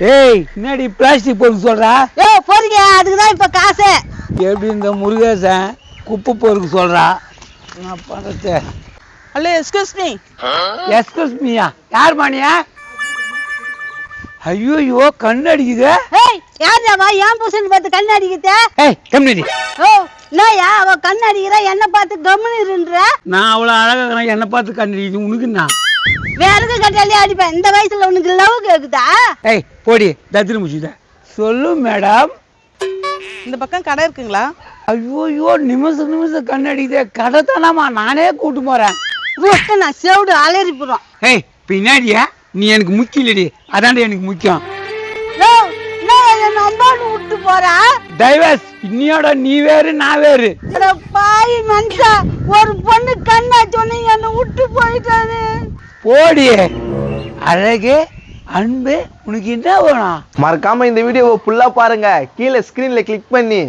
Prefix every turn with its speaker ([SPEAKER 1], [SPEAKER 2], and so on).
[SPEAKER 1] ஏய் என்னடி பிளாஸ்டிக் பொருள் சொல்றா?
[SPEAKER 2] ஏய் பொறுங்க, அதுக்கு தான் இப்ப காசு.
[SPEAKER 1] எப்படி இந்த முருகேசன் குப்பை பொருளுக்கு சொல்றா? நான் பண்றது.
[SPEAKER 2] Hello excuse me.
[SPEAKER 1] எக்ஸ்கியூஸ் மீயா? யார் மானியா? ஐயோ கண்ணு அடிக்குது.
[SPEAKER 2] ஏய் யாரா ஏன் புருஷன் பார்த்து கண்ணு அடிக்குது?
[SPEAKER 1] ஏய் கம்முனு.
[SPEAKER 2] ஓ இல்லையா, அவ கண்ணு அடிக்கிறா, என்ன பார்த்து கம்முன்னு இருன்ற.
[SPEAKER 1] நான் அவ்வளோ அழகா என்ன பார்த்து கண்ணு அடிக்குது உனக்கு நான்
[SPEAKER 2] வேறக்கு கட்டாலே அடிப்பேன். இந்த வயசுல உனக்கு லவ் கேக்குதா?
[SPEAKER 1] ஏய் போடி தத்திரி முடிச்சுத. சொல்லு மேடம்.
[SPEAKER 2] இந்த பக்கம் கடை இருக்குங்களா?
[SPEAKER 1] ஐயோ நிமிஷம் கண்ணு அடிக்குதே. கடை தானாமா, நானே கூட்டு போறேன்.
[SPEAKER 2] நான் செவிடு அலறி போறோம்.
[SPEAKER 1] ஏய் பின்னாடியா நீ எனக்கு முக்கியம் இல்லடி, அதாண்டி எனக்கு முக்கியம்.
[SPEAKER 2] விட்டு போறா
[SPEAKER 1] டைவர்ஸ். இன்னியோட நீ வேறு நான் வேறு.
[SPEAKER 2] பாய் மனுஷா, ஒரு பொண்ணு கண்ணா சொன்ன என்ன விட்டு போயிட்டாரு.
[SPEAKER 1] போடி அழகு அன்பு, உனக்கு என்ன வேணும்?
[SPEAKER 3] மறக்காம இந்த வீடியோவை ஃபுல்லா பாருங்க. கீழே ஸ்கிரீன்ல கிளிக் பண்ணி